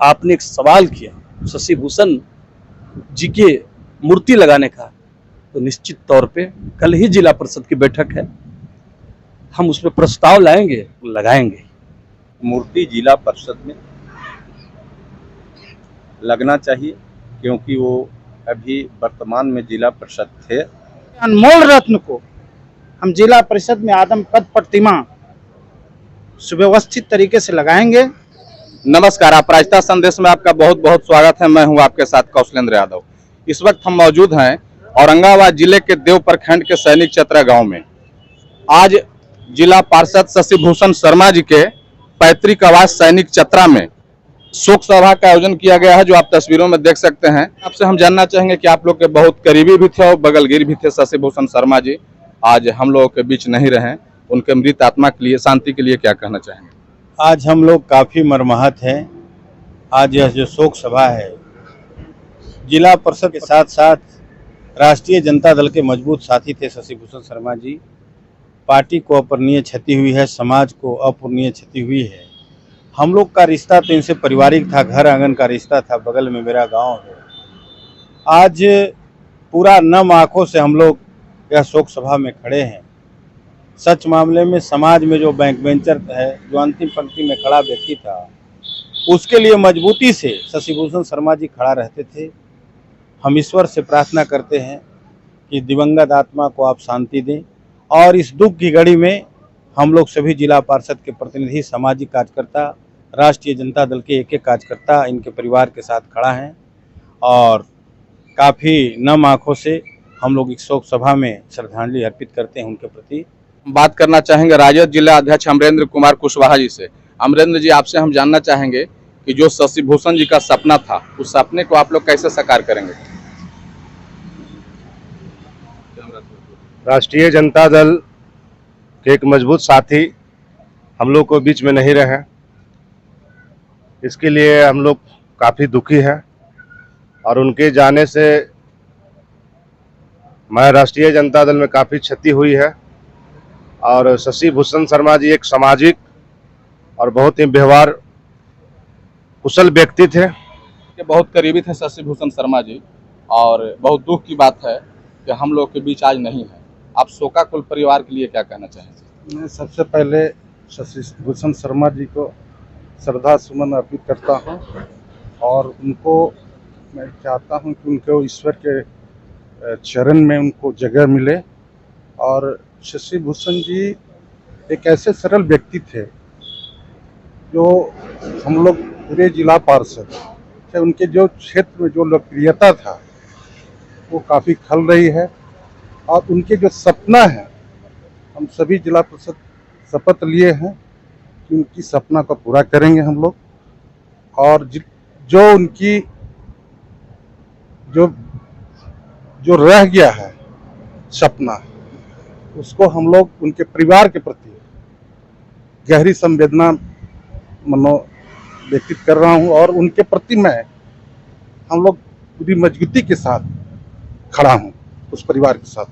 आपने एक सवाल किया शशि भूषण जी के मूर्ति लगाने का, तो निश्चित तौर पे कल ही जिला परिषद की बैठक है, हम उसमें प्रस्ताव लाएंगे, लगाएंगे। मूर्ति जिला परिषद में लगना चाहिए क्योंकि वो अभी वर्तमान में जिला परिषद थे। अनमोल रत्न को हम जिला परिषद में आदम पद प्रतिमा सुव्यवस्थित तरीके से लगाएंगे। नमस्कार, अपराजिता संदेश में आपका बहुत बहुत स्वागत है। मैं हूं आपके साथ कौशलेंद्र यादव। इस वक्त हम मौजूद हैं औरंगाबाद जिले के देव प्रखंड के सैनिक चतरा गांव में। आज जिला पार्षद शशि भूषण शर्मा जी के पैतृक आवास सैनिक चतरा में शोक सभा का आयोजन किया गया है, जो आप तस्वीरों में देख सकते हैं। आपसे हम जानना चाहेंगे कि आप लोग के बहुत करीबी भी थे और बगलगिर भी थे शशि भूषण शर्मा जी, आज हम लोगों के बीच नहीं रहे, उनके मृत आत्मा के लिए, शांति के लिए क्या कहना चाहेंगे? आज हम लोग काफ़ी मर्माहत हैं। आज यह जो शोक सभा है, जिला परिषद के साथ साथ राष्ट्रीय जनता दल के मजबूत साथी थे शशि भूषण शर्मा जी। पार्टी को अपूरणीय क्षति हुई है, समाज को अपूरणीय क्षति हुई है। हम लोग का रिश्ता तो इनसे पारिवारिक था, घर आंगन का रिश्ता था, बगल में मेरा गांव है। आज पूरा नम आंखों से हम लोग यह शोक सभा में खड़े हैं। सच मामले में समाज में जो बैक बेंचर है, जो अंतिम पंक्ति में खड़ा व्यक्ति था, उसके लिए मजबूती से शशि भूषण शर्मा जी खड़ा रहते थे। हम ईश्वर से प्रार्थना करते हैं कि दिवंगत आत्मा को आप शांति दें, और इस दुख की घड़ी में हम लोग सभी जिला पार्षद के प्रतिनिधि, सामाजिक कार्यकर्ता, राष्ट्रीय जनता दल के एक कार्यकर्ता इनके परिवार के साथ खड़ा हैं और काफ़ी नम आँखों से हम लोग इस शोक सभा में श्रद्धांजलि अर्पित करते हैं उनके प्रति। बात करना चाहेंगे राजद जिला अध्यक्ष अमरेंद्र कुमार कुशवाहा जी से। अमरेंद्र जी, आपसे हम जानना चाहेंगे कि जो शशि भूषण जी का सपना था, उस सपने को आप लोग कैसे साकार करेंगे? राष्ट्रीय जनता दल के एक मजबूत साथी हम लोग को बीच में नहीं रहे, इसके लिए हम लोग काफ़ी दुखी हैं। और उनके जाने से मैं राष्ट्रीय जनता दल में काफ़ी क्षति हुई है। और शशि भूषण शर्मा जी एक सामाजिक और बहुत ही व्यवहार कुशल व्यक्ति थे। बहुत करीबी थे शशि भूषण शर्मा जी, और बहुत दुख की बात है कि हम लोग के बीच आज नहीं है। आप शोकाकुल परिवार के लिए क्या कहना चाहेंगे? मैं सबसे पहले शशि भूषण शर्मा जी को श्रद्धा सुमन अर्पित करता हूं, और उनको मैं चाहता हूं कि उनको ईश्वर के चरण में उनको जगह मिले। और शशि भूषण जी एक ऐसे सरल व्यक्ति थे जो हम लोग पूरे जिला पार्षद से उनके जो क्षेत्र में जो लोकप्रियता था वो काफ़ी खल रही है। और उनके जो सपना है, हम सभी जिला परिषद शपथ लिए हैं कि उनकी सपना को पूरा करेंगे हम लोग। और जो उनकी जो रह गया है सपना, उसको हम लोग उनके परिवार के प्रति गहरी संवेदना व्यक्तित कर रहा हूं, और उनके प्रति मैं हम लोग पूरी मजबूती के साथ खड़ा हूं, उस परिवार के साथ।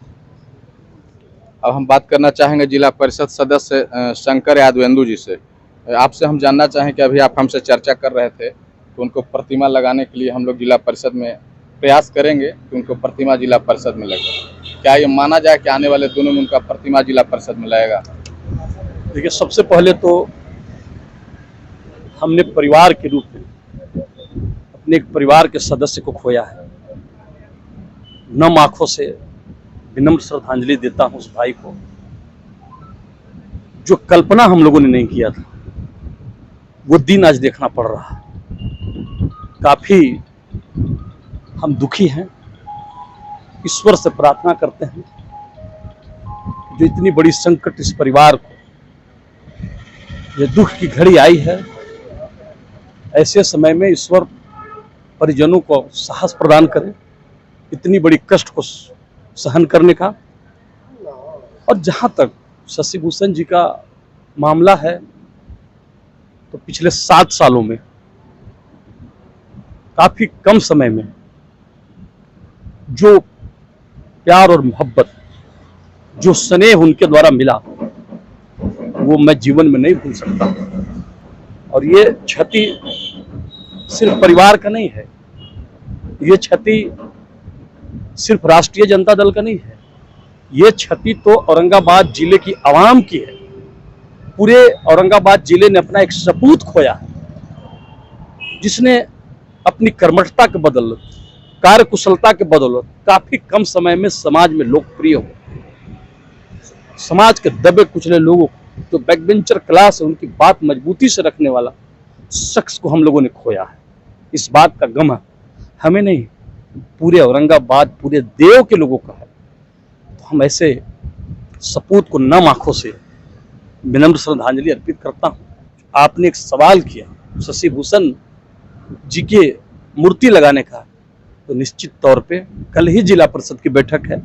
अब हम बात करना चाहेंगे जिला परिषद सदस्य शंकर यादवेंदु जी से। आपसे हम जानना चाहें कि अभी आप हमसे चर्चा कर रहे थे तो उनको प्रतिमा लगाने के लिए हम लोग जिला परिषद में प्रयास करेंगे कि उनको प्रतिमा जिला परिषद में लगे। क्या ये माना जाए कि आने वाले दिनों में उनका प्रतिमा जिला परिषद में लगेगा? देखिए, सबसे पहले तो हमने परिवार के रूप में अपने एक परिवार के सदस्य को खोया है। नम आंखों से विनम्र श्रद्धांजलि देता हूं उस भाई को, जो कल्पना हम लोगों ने नहीं किया था, वो दिन आज देखना पड़ रहा है। काफी हम दुखी हैं, ईश्वर से प्रार्थना करते हैं जो इतनी बड़ी संकट इस परिवार को, ये दुख की घड़ी आई है, ऐसे समय में ईश्वर परिजनों को साहस प्रदान करे इतनी बड़ी कष्ट को सहन करने का। और जहां तक शशि भूषण जी का मामला है, तो पिछले 7 सालों में काफी कम समय में जो प्यार और मोहब्बत, जो स्नेह उनके द्वारा मिला, वो मैं जीवन में नहीं भूल सकता। और ये क्षति सिर्फ परिवार का नहीं है, ये क्षति सिर्फ राष्ट्रीय जनता दल का नहीं है, ये क्षति तो औरंगाबाद जिले की आवाम की है। पूरे औरंगाबाद जिले ने अपना एक सपूत खोया है, जिसने अपनी कर्मठता के बदौलत, कार्यकुशलता के बदौलत काफी कम समय में समाज में लोकप्रिय हो। समाज के दबे कुचले लोगों को, जो बैकबेंचर क्लास है, उनकी बात मजबूती से रखने वाला शख्स को हम लोगों ने खोया है। इस बात का गम हमें नहीं, पूरे औरंगाबाद, पूरे देव के लोगों का है। तो हम ऐसे सपूत को नम आंखों से विनम्र श्रद्धांजलि अर्पित करता हूँ। आपने एक सवाल किया शशि भूषण जी के मूर्ति लगाने का, तो निश्चित तौर पे कल ही जिला परिषद की बैठक है,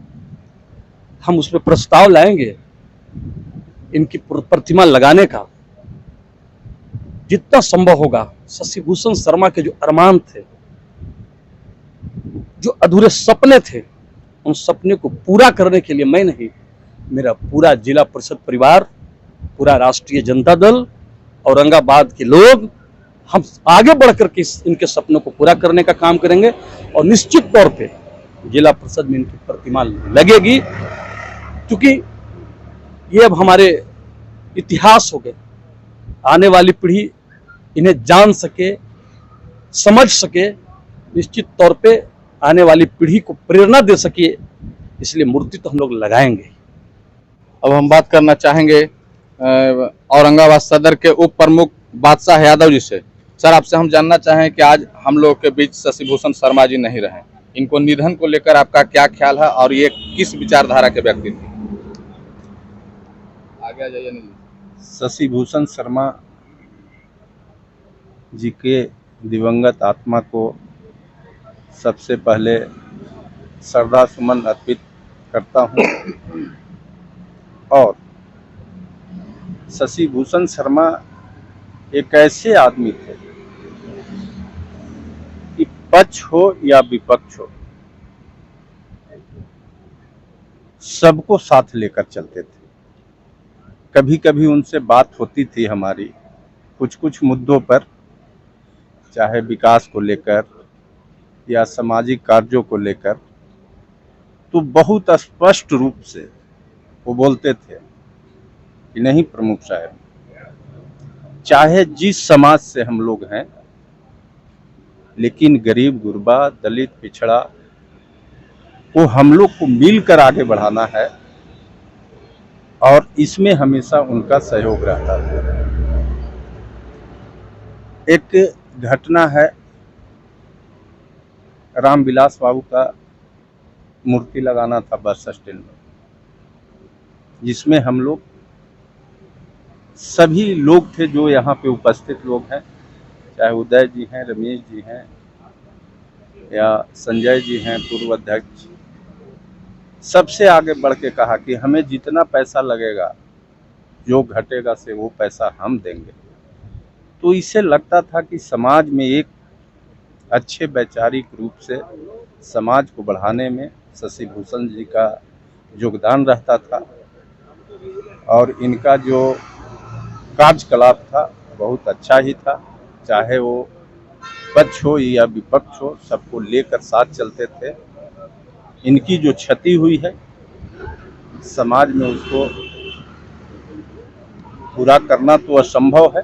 हम उसमें प्रस्ताव लाएंगे इनकी प्रतिमा लगाने का। जितना संभव होगा शशि भूषण शर्मा के जो अरमान थे, जो अधूरे सपने थे, उन सपने को पूरा करने के लिए मैं नहीं, मेरा पूरा जिला परिषद परिवार, पूरा राष्ट्रीय जनता दल, औरंगाबाद के लोग, हम आगे बढ़कर के इनके सपनों को पूरा करने का काम करेंगे। और निश्चित तौर पे जिला परिषद में इनकी प्रतिमा लगेगी, क्योंकि ये अब हमारे इतिहास हो गए। आने वाली पीढ़ी इन्हें जान सके, समझ सके, निश्चित तौर पे आने वाली पीढ़ी को प्रेरणा दे सके, इसलिए मूर्ति तो हम लोग लगाएंगे। अब हम बात करना चाहेंगे औरंगाबाद सदर के उप प्रमुख बादशाह यादव जी से। सर, आपसे हम जानना चाहें कि आज हम लोग के बीच शशि भूषण शर्मा जी नहीं रहे, इनको निधन को लेकर आपका क्या ख्याल है और ये किस विचारधारा के व्यक्ति थे? आगे आ जाइए। शशि भूषण शर्मा जी के दिवंगत आत्मा को सबसे पहले श्रद्धा सुमन अर्पित करता हूँ। और शशि भूषण शर्मा एक ऐसे आदमी थे कि पक्ष हो या विपक्ष हो, सबको साथ लेकर चलते थे। कभी कभी उनसे बात होती थी हमारी कुछ कुछ मुद्दों पर, चाहे विकास को लेकर या सामाजिक कार्यों को लेकर, तो बहुत स्पष्ट रूप से वो बोलते थे कि नहीं प्रमुख साहब, चाहे जिस समाज से हम लोग हैं, लेकिन गरीब, गुरबा, दलित, पिछड़ा को हम लोग को मिलकर आगे बढ़ाना है। और इसमें हमेशा उनका सहयोग रहता था। एक घटना है, रामविलास बाबू का मूर्ति लगाना था बस स्टैंड में, जिसमें हम लोग सभी लोग थे जो यहाँ पे उपस्थित लोग हैं, चाहे उदय जी हैं, रमेश जी हैं या संजय जी हैं पूर्व अध्यक्ष, सबसे आगे बढ़ के कहा कि हमें जितना पैसा लगेगा, जो घटेगा से वो पैसा हम देंगे। तो इससे लगता था कि समाज में एक अच्छे वैचारिक रूप से समाज को बढ़ाने में शशि भूषण जी का योगदान रहता था। और इनका जो कार्यकलाप था बहुत अच्छा ही था, चाहे वो पक्ष हो या विपक्ष हो, सबको लेकर साथ चलते थे। इनकी जो क्षति हुई है समाज में, उसको पूरा करना तो असंभव है,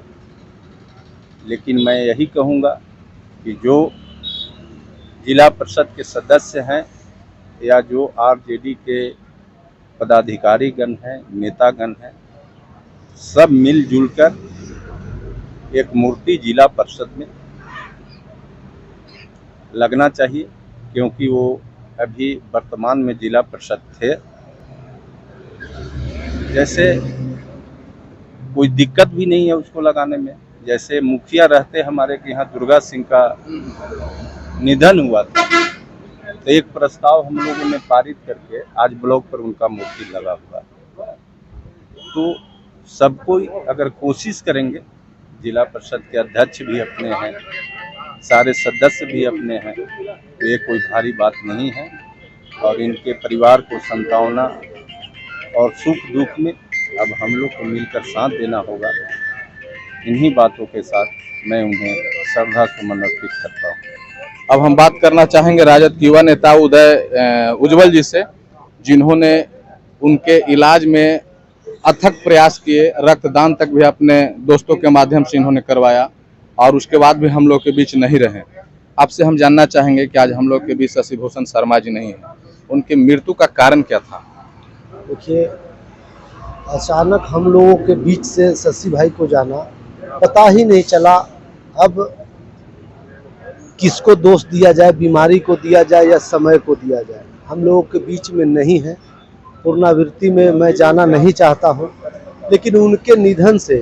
लेकिन मैं यही कहूँगा कि जो जिला परिषद के सदस्य हैं या जो आरजेडी के पदाधिकारीगण हैं, नेतागण हैं, सब मिलजुल कर एक मूर्ति जिला परिषद में लगना चाहिए, क्योंकि वो अभी वर्तमान में जिला परिषद थे। जैसे कोई दिक्कत भी नहीं है उसको लगाने में। जैसे मुखिया रहते हमारे के यहाँ दुर्गा सिंह का निधन हुआ था, तो एक प्रस्ताव हम लोगों ने पारित करके आज ब्लॉक पर उनका मूर्ति लगा हुआ। तो सबको अगर कोशिश करेंगे, जिला परिषद के अध्यक्ष भी अपने हैं, सारे सदस्य भी अपने हैं, तो ये कोई भारी बात नहीं है। और इनके परिवार को संतावना और सुख दुख में अब हम लोग को मिलकर साथ देना होगा। इन्हीं बातों के साथ मैं उन्हें श्रद्धा सुमन अर्पित करता हूँ। अब हम बात करना चाहेंगे राजद के युवा नेता उज्जवल जी से, जिन्होंने उनके इलाज में अथक प्रयास किए, रक्तदान तक भी अपने दोस्तों के माध्यम से इन्होंने करवाया और उसके बाद भी हम लोग के बीच नहीं रहे। आपसे हम जानना चाहेंगे कि आज हम लोग के बीच शशि भूषण शर्मा जी नहीं है, उनकी मृत्यु का कारण क्या था? देखिए, अचानक हम लोगों के बीच से शशि भाई को जाना, पता ही नहीं चला अब किसको दोष दिया जाए, बीमारी को दिया जाए या समय को दिया जाए। हम लोगों के बीच में नहीं है, पूर्णावृत्ति में मैं जाना नहीं चाहता हूं, लेकिन उनके निधन से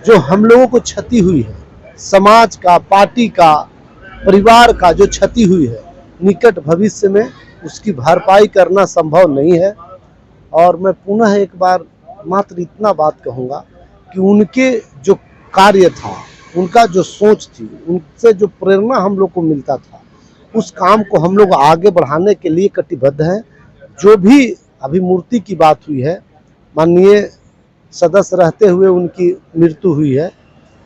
जो हम लोगों को क्षति हुई है, समाज का, पार्टी का, परिवार का जो क्षति हुई है, निकट भविष्य में उसकी भरपाई करना संभव नहीं है। और मैं पुनः एक बार मात्र इतना बात कहूँगा कि उनके जो कार्य था, उनका जो सोच थी, उनसे जो प्रेरणा हम लोग को मिलता था, उस काम को हम लोग आगे बढ़ाने के लिए कटिबद्ध हैं। जो भी अभी मूर्ति की बात हुई है, माननीय सदस्य रहते हुए उनकी मृत्यु हुई है,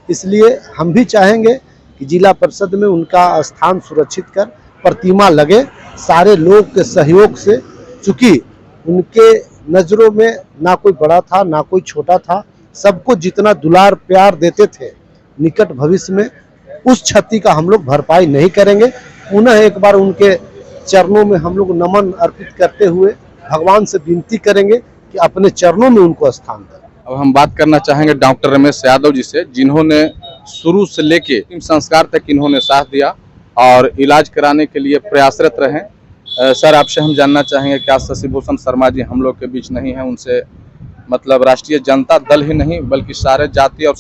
इसलिए हम भी चाहेंगे कि जिला परिषद में उनका स्थान सुरक्षित कर प्रतिमा लगे सारे लोग के सहयोग से, चूँकि उनके नज़रों में ना कोई बड़ा था ना कोई छोटा था, सबको जितना दुलार प्यार देते थे, निकट भविष्य में उस क्षति का हम लोग भरपाई नहीं करेंगे। पुनः एक बार उनके चरणों में हम लोग नमन अर्पित करते हुए भगवान से विनती करेंगे कि अपने चरणों में उनको स्थान दें। अब हम बात करना चाहेंगे डॉक्टर रमेश यादव जी से, जिन्होंने शुरू से लेके अंतिम संस्कार तक इन्होंने साथ दिया और इलाज कराने के लिए प्रयासरत रहे। सर, आपसे हम जानना चाहेंगे क्या शशि भूषण शर्मा जी हम लोग के बीच नहीं है, उनसे मतलब राष्ट्रीय जनता दल ही नहीं बल्कि सारे जाति और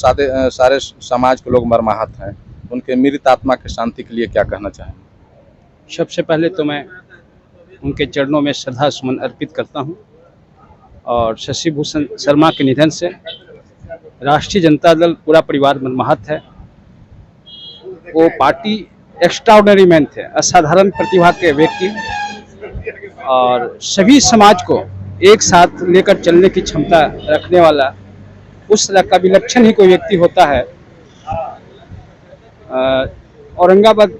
सारे समाज के लोग मर्माहत हैं, उनके मृत आत्मा के शांति के लिए क्या कहना चाहेंगे? सबसे पहले तो मैं उनके चरणों में श्रद्धा सुमन अर्पित करता हूं और शशि भूषण शर्मा के निधन से राष्ट्रीय जनता दल पूरा परिवार मर्माहत है। वो पार्टी एक्स्ट्राऑर्डिनरी मैन थे, असाधारण प्रतिभा के व्यक्ति और सभी समाज को एक साथ लेकर चलने की क्षमता रखने वाला, उस तरह का विलक्षण ही कोई व्यक्ति होता है। औरंगाबाद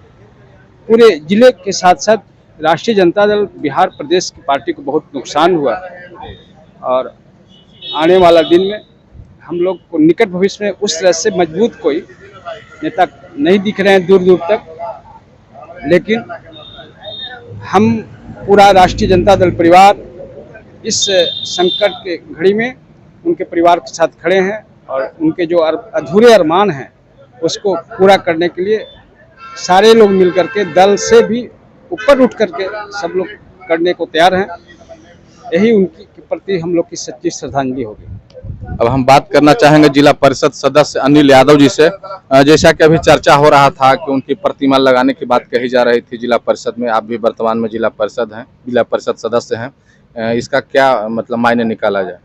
पूरे जिले के साथ साथ राष्ट्रीय जनता दल बिहार प्रदेश की पार्टी को बहुत नुकसान हुआ और आने वाला दिन में हम लोग को निकट भविष्य में उस तरह से मजबूत कोई नेता नहीं दिख रहे हैं दूर दूर तक, लेकिन हम पूरा राष्ट्रीय जनता दल परिवार इस संकट के घड़ी में उनके परिवार के साथ खड़े हैं और उनके जो अधूरे अरमान हैं उसको पूरा करने के लिए सारे लोग मिलकर के, दल से भी ऊपर उठ करके सब लोग करने को तैयार हैं। यही उनकी के प्रति हम लोग की सच्ची श्रद्धांजलि होगी। अब हम बात करना चाहेंगे जिला परिषद सदस्य अनिल यादव जी से। जैसा कि अभी चर्चा हो रहा था कि उनकी प्रतिमा लगाने की बात कही जा रही थी जिला परिषद में, आप भी वर्तमान में जिला परिषद सदस्य हैं, इसका क्या मतलब मायने निकाला जाए?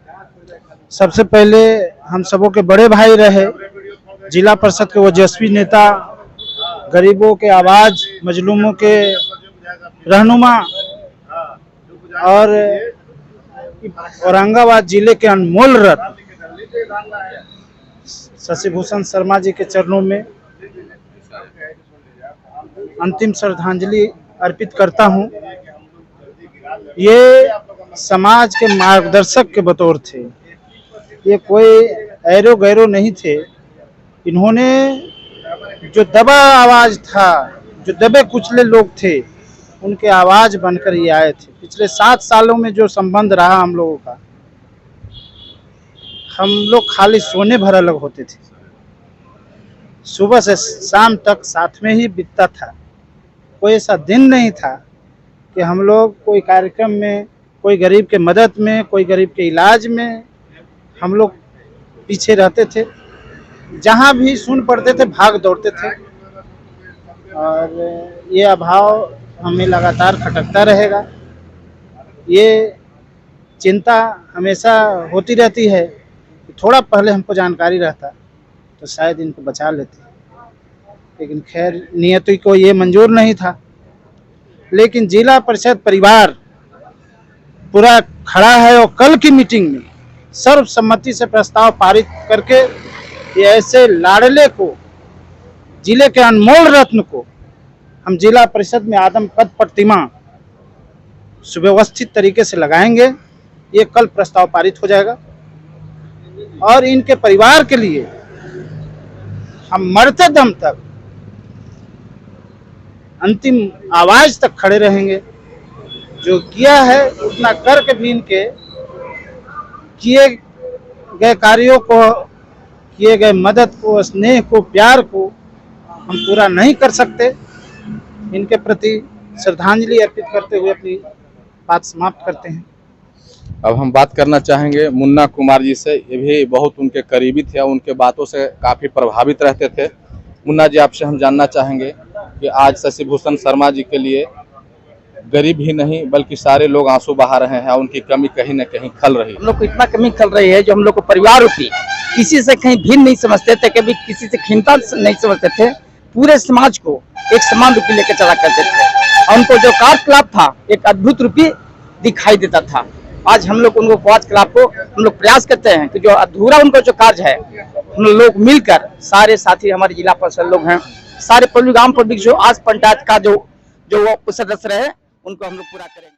सबसे पहले हम सबों के बड़े भाई रहे, जिला परिषद के ओजस्वी नेता, गरीबों के आवाज, मजलूमों के रहनुमा और औरंगाबाद जिले के अनमोल रत्न शशि भूषण शर्मा जी के चरणों में अंतिम श्रद्धांजलि अर्पित करता हूं। ये समाज के मार्गदर्शक के बतौर थे, ये कोई ऐरो गैरो नहीं थे। इन्होंने जो दबा आवाज था, जो दबे कुचले लोग थे, उनके आवाज बनकर ये आए थे। पिछले 7 सालों में जो संबंध रहा हम लोगों का, हम लोग खाली सोने भर अलग होते थे, सुबह से शाम तक साथ में ही बीतता था। कोई ऐसा दिन नहीं था कि हम लोग कोई कार्यक्रम में, कोई गरीब के मदद में, कोई गरीब के इलाज में हम लोग पीछे रहते थे। जहाँ भी सुन पड़ते थे भाग दौड़ते थे और ये अभाव हमें लगातार खटकता रहेगा। ये चिंता हमेशा होती रहती है कि थोड़ा पहले हमको जानकारी रहता तो शायद इनको बचा लेते, लेकिन खैर नियति को ये मंजूर नहीं था। लेकिन जिला परिषद परिवार पूरा खड़ा है और कल की मीटिंग में सर्वसम्मति से प्रस्ताव पारित करके ये ऐसे लाडले को जिले के अनमोल रत्न को हम जिला परिषद में आदम पद प्रतिमा सुव्यवस्थित तरीके से लगाएंगे। ये कल प्रस्ताव पारित हो जाएगा और इनके परिवार के लिए हम मरते दम तक अंतिम आवाज तक खड़े रहेंगे। जो किया है उतना करके भी इनके किए गए कार्यों को, किए गए मदद को, स्नेह को, प्यार को हम पूरा नहीं कर सकते। इनके प्रति श्रद्धांजलि अर्पित करते हुए अपनी बात समाप्त करते हैं। अब हम बात करना चाहेंगे मुन्ना कुमार जी से। ये भी बहुत उनके करीबी थे, उनके बातों से काफ़ी प्रभावित रहते थे। मुन्ना जी, आपसे हम जानना चाहेंगे कि आज शशि भूषण शर्मा जी के लिए गरीब ही नहीं बल्कि सारे लोग आंसू बहा रहे हैं, उनकी कमी कहीं न कहीं खल रही है। हम लोग को इतना कमी खल रही है जो हम लोग को परिवार रूपी किसी से कहीं भिन्न नहीं समझते थे, कभी किसी से खीनता नहीं समझते थे। पूरे समाज को एक समान रूपी लेकर चला करते थे और उनको जो कार्यकलाप था एक अद्भुत रूपी दिखाई देता था। आज हम लोग उनको कार्यकलाप को हम लोग प्रयास करते हैं कि जो अधूरा उनको जो कार्य है हम लोग मिलकर, सारे साथी हमारे जिला परिषद लोग हैं, सारे पब्लिक आम पब्लिक जो आज पंचायत का जो सदस्य रहे उनको हम लोग पूरा करेंगे।